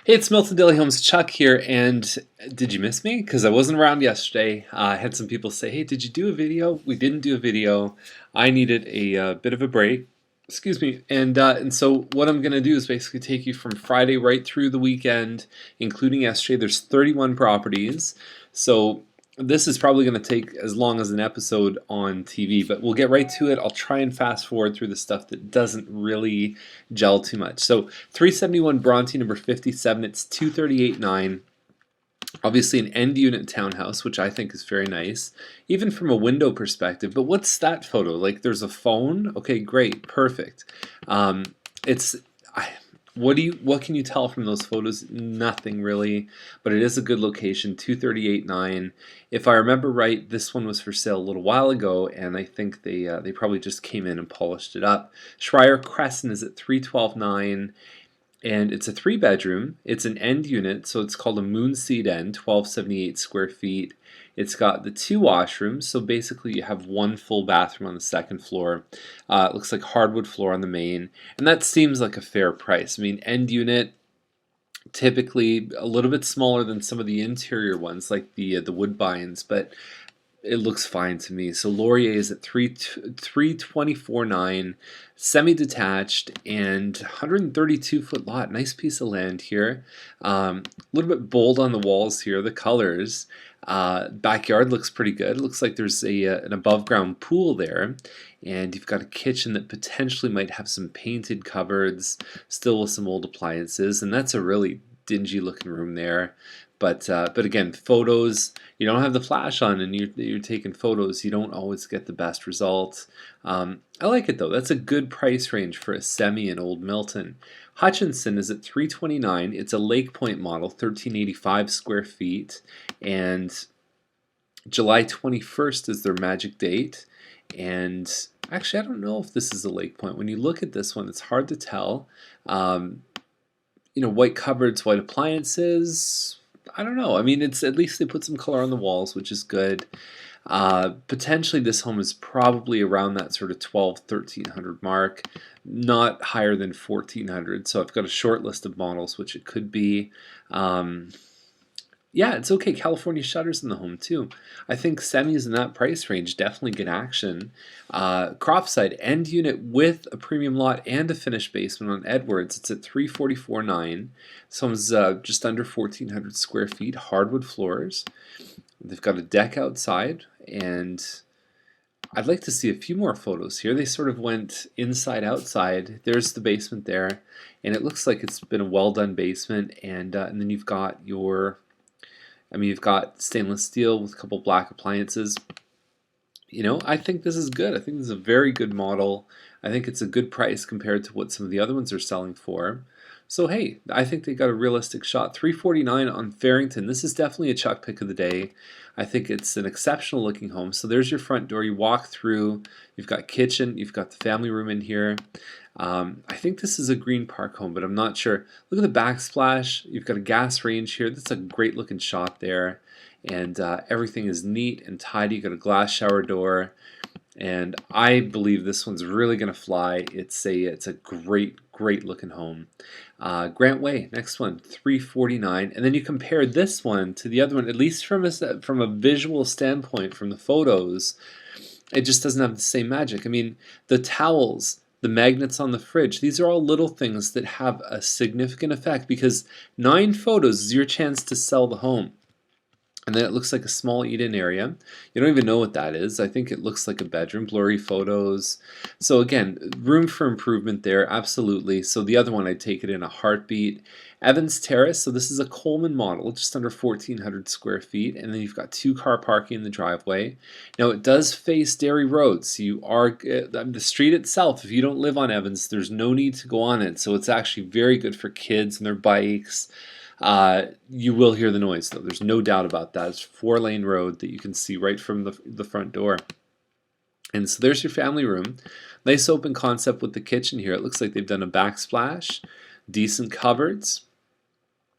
Hey, it's Milton Daily Homes Chuck here, and did you miss me? Because I wasn't around yesterday. I had some people say, "Hey, did you do a video?" We didn't do a video. I needed a bit of a break. Excuse me, and so what I'm gonna do is basically take you from Friday right through the weekend, including yesterday. There's 31 properties, so this is probably going to take as long as an episode on TV, but we'll get right to it. I'll try and fast forward through the stuff that doesn't really gel too much. So 371 Bronte, number 57, it's 238.9. Obviously an end unit townhouse, which I think is very nice, even from a window perspective. But what's that photo? Like there's a phone? Okay, great, perfect. It's what can you tell from those photos? Nothing really, but it is a good location, 238.9. If I remember right, this one was for sale a little while ago, and I think they probably just came in and polished it up. Schreier Crescent is at 312.9. And it's a 3-bedroom. It's an end unit, so it's called a moonseed end, 1278 square feet. It's got the 2 washrooms, so basically you have 1 full bathroom on the 2nd floor. It looks like hardwood floor on the main, and that seems like a fair price. I mean, end unit, typically a little bit smaller than some of the interior ones, like the Woodbines, but it looks fine to me. So Laurier is at 324.9, semi-detached and 132-foot lot. Nice piece of land here. A little bit bold on the walls here, the colors. Backyard looks pretty good. It looks like there's an above-ground pool there, and you've got a kitchen that potentially might have some painted cupboards, still with some old appliances, and that's a really dingy looking room there. But again, photos, you don't have the flash on and you're taking photos, you don't always get the best results. I like it though. That's a good price range for a semi in Old Milton. Hutchinson is at 329. It's a Lake Point model, 1385 square feet, and July 21st is their magic date. And actually, I don't know if this is a Lake Point. When you look at this one, it's hard to tell. White cupboards, white appliances. I don't know. I mean, it's at least they put some color on the walls, which is good. Potentially this home is probably around that sort of 1,200-1,300 mark, not higher than 1,400. So I've got a short list of models, which it could be. Yeah, it's okay. California shutters in the home too. I think semis in that price range definitely get action. Cropside end unit with a premium lot and a finished basement on Edwards. It's at 344.9. This home's just under 1,400 square feet. Hardwood floors. They've got a deck outside, and I'd like to see a few more photos here. They sort of went inside outside. There's the basement there, and it looks like it's been a well done basement. And then you've got you've got stainless steel with a couple black appliances. I think this is good. I think this is a very good model. I think it's a good price compared to what some of the other ones are selling for. So hey, I think they got a realistic shot. 349 on Farrington. This is definitely a Chuck pick of the day. I think it's an exceptional looking home. So there's your front door. You walk through. You've got kitchen. You've got the family room in here. I think this is a Green Park home, but I'm not sure. Look at the backsplash. You've got a gas range here. That's a great looking shot there. And everything is neat and tidy. You've got a glass shower door. And I believe this one's really going to fly. It's a great looking home. Grant Way, next one, 349. And then you compare this one to the other one, at least from a visual standpoint, from the photos, it just doesn't have the same magic. I mean, the towels, the magnets on the fridge, these are all little things that have a significant effect, because 9 photos is your chance to sell the home. And then it looks like a small eat-in area. You don't even know what that is. I think it looks like a bedroom, blurry photos. So again, room for improvement there, absolutely. So the other one, I'd take it in a heartbeat. Evans Terrace, so this is a Coleman model, just under 1,400 square feet. And then you've got 2-car parking in the driveway. Now it does face Derry Road, so you are, the street itself, if you don't live on Evans, there's no need to go on it. So it's actually very good for kids and their bikes. You will hear the noise though, there's no doubt about that. It's 4-lane road that you can see right from the front door. And so there's your family room. Nice open concept with the kitchen here. It looks like they've done a backsplash, decent cupboards.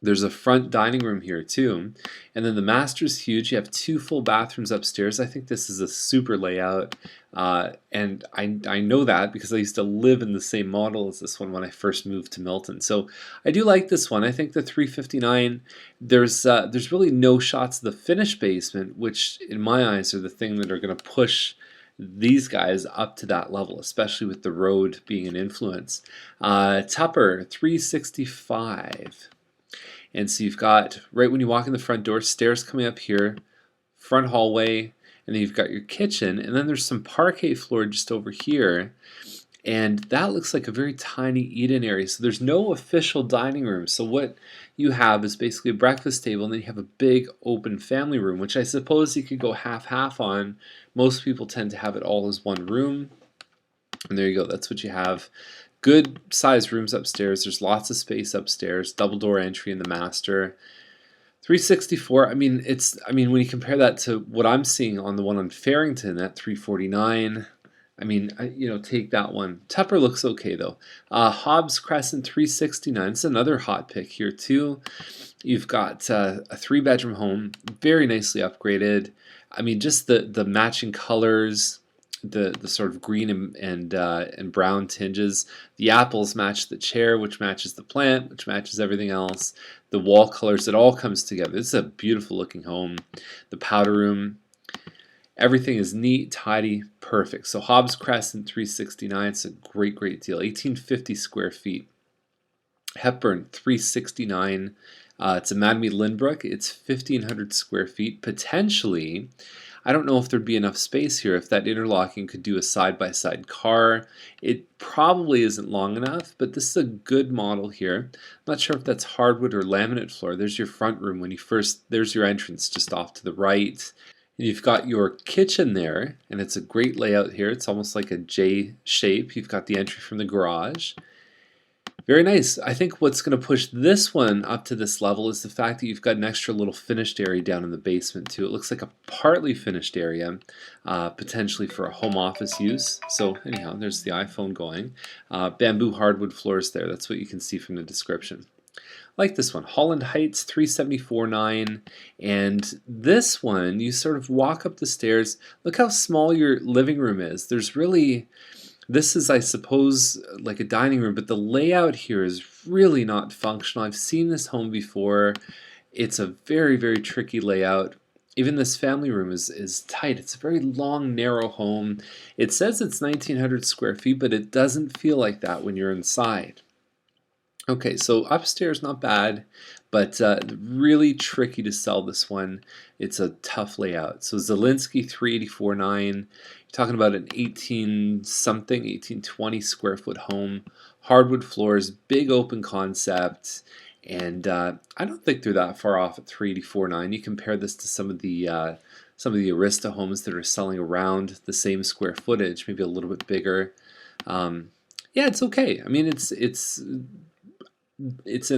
There's a front dining room here too, and then the master's huge. You have 2 full bathrooms upstairs. I think this is a super layout, and I know that because I used to live in the same model as this one when I first moved to Milton. So I do like this one. I think the 359. There's really no shots of the finished basement, which in my eyes are the thing that are going to push these guys up to that level, especially with the road being an influence. Tupper 365. And so you've got, right when you walk in the front door, stairs coming up here, front hallway, and then you've got your kitchen, and then there's some parquet floor just over here, and that looks like a very tiny eat-in area. So there's no official dining room. So what you have is basically a breakfast table, and then you have a big open family room, which I suppose you could go half-half on. Most people tend to have it all as one room, and there you go. That's what you have. Good sized rooms upstairs. There's lots of space upstairs. Double door entry in the master. 364. I mean, when you compare that to what I'm seeing on the one on Farrington at 349. I mean, take that one. Tupper looks okay though. Hobbs Crescent 369. It's another hot pick here too. You've got a 3-bedroom home, very nicely upgraded. I mean, just the matching colors. The sort of green and brown tinges. The apples match the chair, which matches the plant, which matches everything else. The wall colors, it all comes together. This is a beautiful looking home. The powder room, everything is neat, tidy, perfect. So Hobbs Crescent 369, it's a great deal. 1850 square feet. Hepburn 369. It's a Madame Lindbrook. It's 1,500 square feet. Potentially, I don't know if there'd be enough space here if that interlocking could do a side-by-side car. It probably isn't long enough, but this is a good model here. I'm not sure if that's hardwood or laminate floor. There's your front room when you there's your entrance just off to the right. And you've got your kitchen there, and it's a great layout here. It's almost like a J shape. You've got the entry from the garage. Very nice. I think what's going to push this one up to this level is the fact that you've got an extra little finished area down in the basement too. It looks like a partly finished area, potentially for a home office use. So anyhow, there's the iPhone going. Bamboo hardwood floors there. That's what you can see from the description. Like this one, Holland Heights 374.9, and this one you sort of walk up the stairs. Look how small your living room is. This is, I suppose, like a dining room, but the layout here is really not functional. I've seen this home before. It's a very tricky layout. Even this family room is tight. It's a very long, narrow home. It says it's 1,900 square feet, but it doesn't feel like that when you're inside. Okay, so upstairs not bad, but really tricky to sell this one. It's a tough layout. So Zielinski 384.9. You're talking about an 1820 square foot home, hardwood floors, big open concept, and I don't think they're that far off at 384.9. You compare this to some of the Arista homes that are selling around the same square footage, maybe a little bit bigger. Yeah, it's okay. I mean, it's in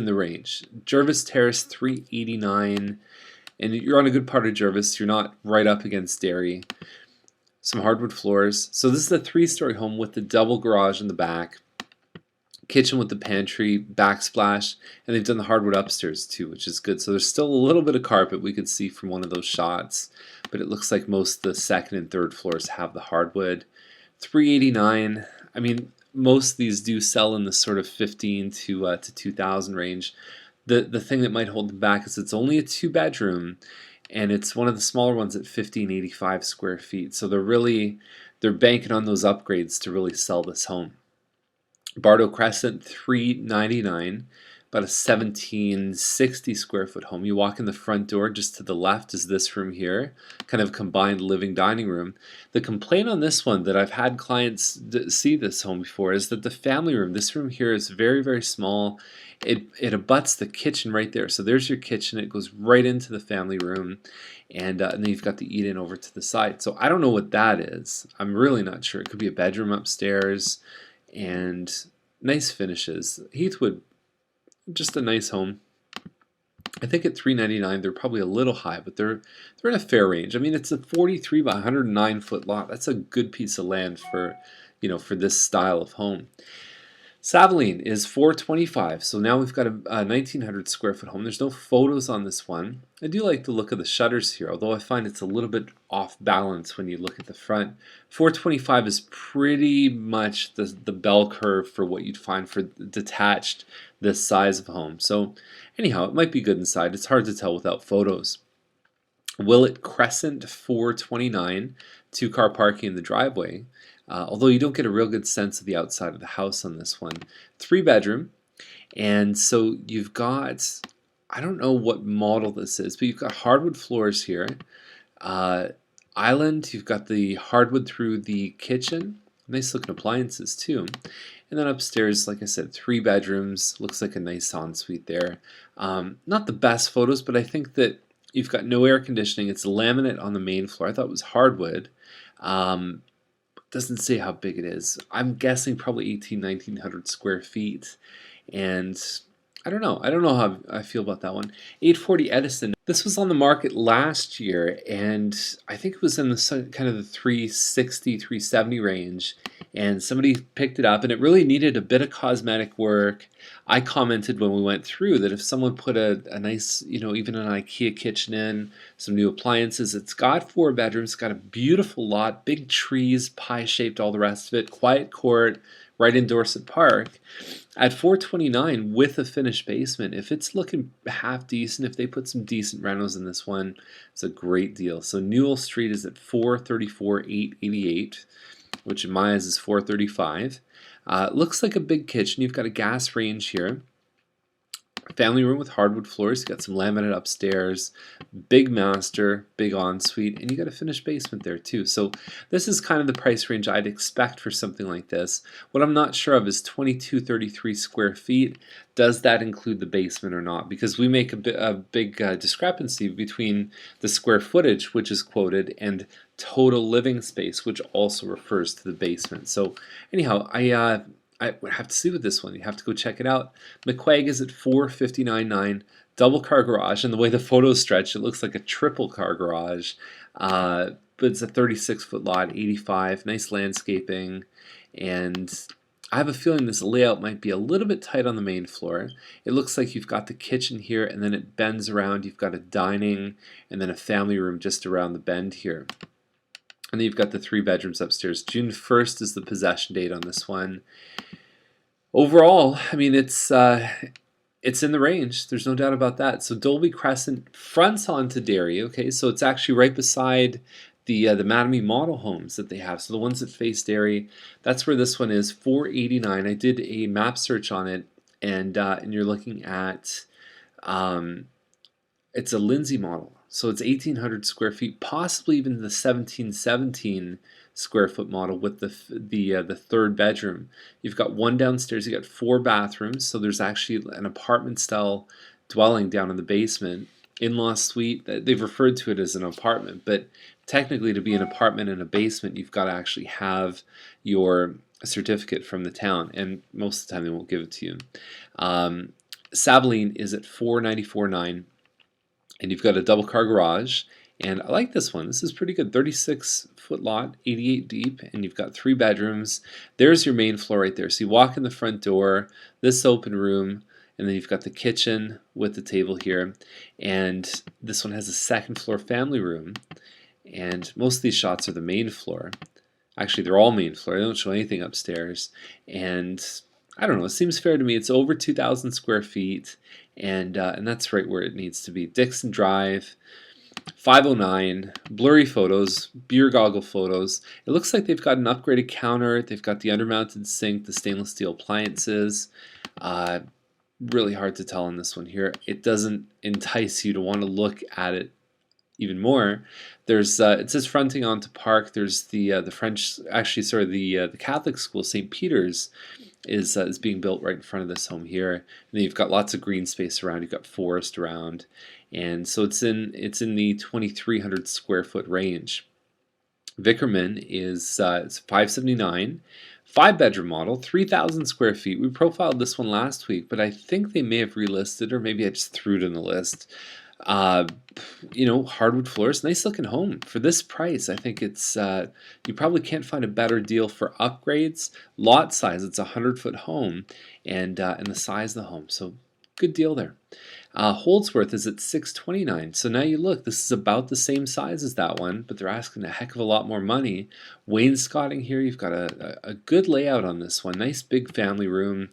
the range. Gervais Terrace 389, and you're on a good part of Gervais. You're not right up against Derry. Some hardwood floors. So this is a 3-story home with the double garage in the back, kitchen with the pantry, backsplash, and they've done the hardwood upstairs too, which is good. So there's still a little bit of carpet we could see from one of those shots, but it looks like most of the second and third floors have the hardwood. 389. I mean, most of these do sell in the sort of 15 to 2,000 range. The thing that might hold them back is it's only a 2-bedroom, and it's one of the smaller ones at 1,585 square feet. So they're banking on those upgrades to really sell this home. Bardo Crescent 399, about a 1,760 square foot home. You walk in the front door, just to the left is this room here, kind of combined living dining room. The complaint on this one that I've had clients see this home before is that the family room, this room here is very small. It abuts the kitchen right there. So there's your kitchen. It goes right into the family room, and then you've got the eat-in over to the side. So I don't know what that is. I'm really not sure. It could be a bedroom upstairs, and nice finishes. Heathwood, just a nice home. I think at $399 they're probably a little high, but they're in a fair range. I mean, it's a 43 by 109 foot lot. That's a good piece of land for this style of home. Savalean is 425, so now we've got a 1900 square foot home. There's no photos on this one. I do like the look of the shutters here, although I find it's a little bit off balance when you look at the front. 425 is pretty much the bell curve for what you'd find for detached this size of home. So anyhow, it might be good inside. It's hard to tell without photos. Willett Crescent 429, 2-car parking in the driveway. Although you don't get a real good sense of the outside of the house on this one. 3-bedroom, and so you've got, I don't know what model this is, but you've got hardwood floors here. Island, you've got the hardwood through the kitchen. Nice looking appliances too. And then upstairs, like I said, 3 bedrooms. Looks like a nice ensuite there. Not the best photos, but I think that you've got no air conditioning. It's laminate on the main floor. I thought it was hardwood. Doesn't say how big it is. I'm guessing probably 1900 square feet. And I don't know. I don't know how I feel about that one. 840 Edison. This was on the market last year, and I think it was in the kind of the 360, 370 range. And somebody picked it up, and it really needed a bit of cosmetic work. I commented when we went through that if someone put a nice, even an IKEA kitchen in, some new appliances, it's got 4 bedrooms, got a beautiful lot, big trees, pie-shaped, all the rest of it, quiet court, right in Dorset Park. At 429 with a finished basement, if it's looking half decent, if they put some decent renos in this one, it's a great deal. So Newell Street is at 434,888, which in my eyes is 435. Looks like a big kitchen. You've got a gas range here. Family room with hardwood floors. You got some laminate upstairs, big master, big ensuite, and you got a finished basement there too. So this is kind of the price range I'd expect for something like this. What I'm not sure of is 2233 square feet. Does that include the basement or not? Because we make a big discrepancy between the square footage, which is quoted, and total living space, which also refers to the basement. So anyhow, I would have to see with this one. You have to go check it out. McQuaig is at 459.9, double car garage, and the way the photos stretch, it looks like a triple car garage. But it's a 36-foot lot, 85, nice landscaping, and I have a feeling this layout might be a little bit tight on the main floor. It looks like you've got the kitchen here, and then it bends around. You've got a dining, and then a family room just around the bend here. And then you've got the 3 bedrooms upstairs. June 1st is the possession date on this one. Overall, I mean, it's in the range. There's no doubt about that. So Dolby Crescent fronts onto Derry. Okay, so it's actually right beside the Mattamy model homes that they have. So the ones that face Derry, that's where this one is. 489. I did a map search on it, and you're looking at it's a Lindsay model. So it's 1,800 square feet, possibly even the 1717 square foot model with the 3rd bedroom. You've got 1 downstairs. You got 4 bathrooms. So there's actually an apartment style dwelling down in the basement. In-law suite. They've referred to it as an apartment, but technically, to be an apartment in a basement, you've got to actually have your certificate from the town, and most of the time they won't give it to you. Sablien is at 494.9. And you've got a double car garage, and I like this one. This is pretty good. 36-foot lot, 88 deep, and you've got 3 bedrooms. There's your main floor right there. So you walk in the front door, this open room, and then you've got the kitchen with the table here. And this one has a 2nd floor family room, and most of these shots are the main floor. Actually, they're all main floor. They don't show anything upstairs. And I don't know, it seems fair to me. It's over 2,000 square feet, and that's right where it needs to be. Dixon Drive, 509, blurry photos, beer goggle photos. It looks like they've got an upgraded counter. They've got the undermounted sink, the stainless steel appliances. Really hard to tell on this one here. It doesn't entice you to want to look at it even more. There's it says fronting onto Park. There's the Catholic school, St. Peter's, is being built right in front of this home here. And then you've got lots of green space around. You've got forest around, and so it's in the 2,300 square foot range. Vickerman is it's 579, 5-bedroom model, 3,000 square feet. We profiled this one last week, but I think they may have relisted, or maybe I just threw it in the list. Uh, hardwood floors, nice looking home for this price. I think it's you probably can't find a better deal for upgrades. Lot size, it's a 100-foot home, and the size of the home. So good deal there. Holdsworth is at 629. So now you look, this is about the same size as that one, but they're asking a heck of a lot more money. Wainscoting here, you've got a good layout on this one. Nice big family room.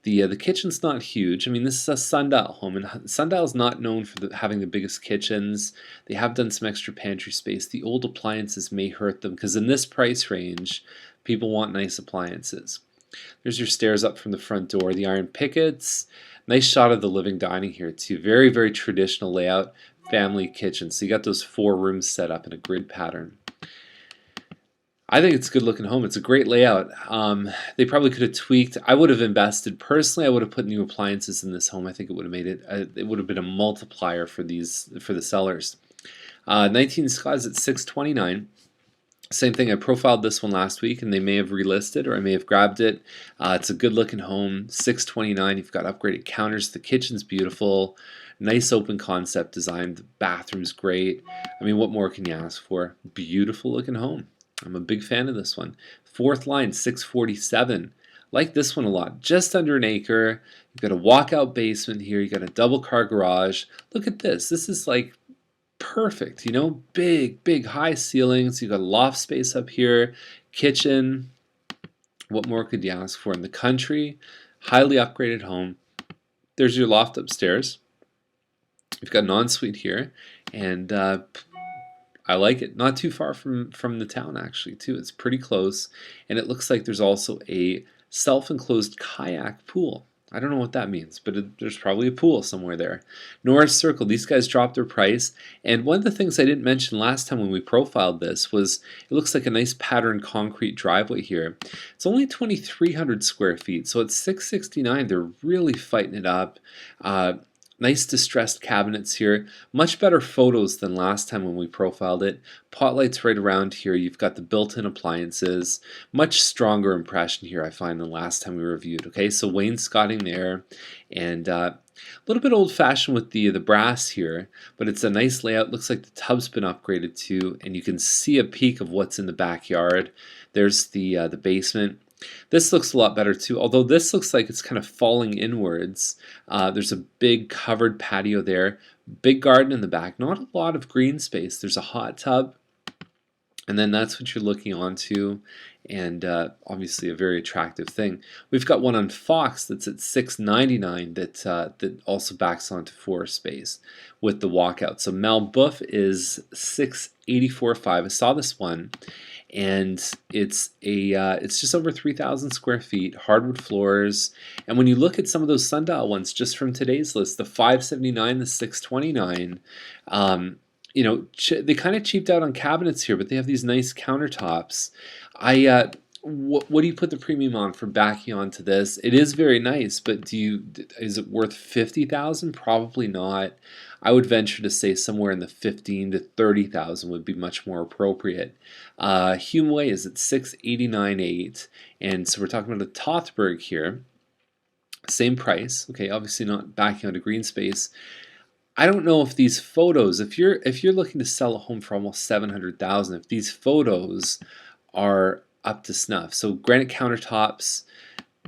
The kitchen's not huge. I mean, this is a sundial home, and sundial's not known for having the biggest kitchens. They have done some extra pantry space. The old appliances may hurt them because in this price range, people want nice appliances. There's your stairs up from the front door. The iron pickets. Nice shot of the living dining here too. Very, very traditional layout. Family kitchen. So you got those 4 rooms set up in a grid pattern. I think it's a good looking home. It's a great layout. They probably could have tweaked. I would have invested personally. I would have put new appliances in this home. I think it would have made it. It would have been a multiplier for the sellers. 19 Scott's at 629. Same thing. I profiled this one last week, and they may have relisted, or I may have grabbed it. It's a good looking home. 629. You've got upgraded counters. The kitchen's beautiful. Nice open concept design. The bathroom's great. I mean, what more can you ask for? Beautiful looking home. I'm a big fan of this one. 4th line, 647. Like this one a lot. Just under an acre. You've got a walkout basement here. You've got a double car garage. Look at this. This is like perfect. Big, big high ceilings. You've got a loft space up here. Kitchen. What more could you ask for in the country? Highly upgraded home. There's your loft upstairs. You've got an ensuite here. And I like it. Not too far from the town, actually, too. It's pretty close. And it looks like there's also a self-enclosed kayak pool. I don't know what that means, but there's probably a pool somewhere there. Norris Circle, these guys dropped their price. And one of the things I didn't mention last time when we profiled this was it looks like a nice patterned concrete driveway here. It's only 2,300 square feet, so it's $669. They're really fighting it up. Nice distressed cabinets here. Much better photos than last time when we profiled it. Pot lights right around here. You've got the built-in appliances. Much stronger impression here, I find, than last time we reviewed. Okay, so wainscoting there. And a little bit old-fashioned with the brass here, but it's a nice layout. Looks like the tub's been upgraded too, and you can see a peek of what's in the backyard. There's the basement. This looks a lot better too, although this looks like it's kind of falling inwards. There's a big covered patio there, big garden in the back, not a lot of green space. There's a hot tub, and then that's what you're looking onto, and obviously a very attractive thing. We've got one on Fox that's at $699 that also backs onto 4 space with the walkout. So Malboeuf is $684.5. I saw this one. And it's just over 3,000 square feet, hardwood floors. And when you look at some of those sundial ones, just from today's list, the 579, the 629, they kind of cheaped out on cabinets here, but they have these nice countertops. What do you put the premium on for backing onto this? It is very nice, but is it worth $50,000? Probably not. I would venture to say somewhere in the $15,000 to $30,000 would be much more appropriate. Hume Way is at $689.8, and so we're talking about a Tothberg here. Same price. Okay, obviously not backing onto green space. I don't know if these photos, if you're looking to sell a home for almost $700,000, if these photos are up to snuff. So granite countertops,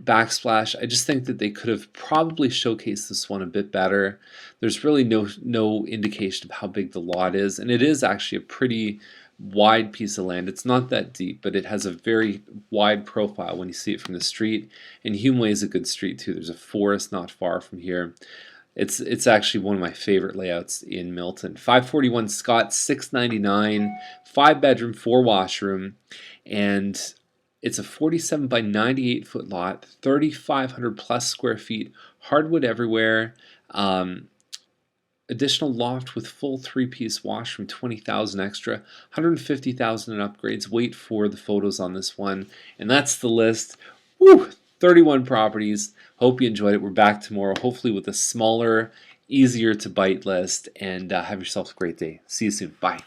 backsplash. I just think that they could have probably showcased this one a bit better. There's really no indication of how big the lot is, and it is actually a pretty wide piece of land. It's not that deep, but it has a very wide profile when you see it from the street. And Hume Way is a good street too. There's a forest not far from here. It's actually one of my favorite layouts in Milton. 541 Scott, $699, 5-bedroom, 4-washroom, and it's a 47 by 98 foot lot, 3,500 plus square feet, hardwood everywhere, additional loft with full 3-piece washroom, 20,000 extra, 150,000 in upgrades. Wait for the photos on this one, and that's the list. Woo! 31 properties. Hope you enjoyed it. We're back tomorrow, hopefully with a smaller, easier to bite list, and have yourself a great day. See you soon. Bye.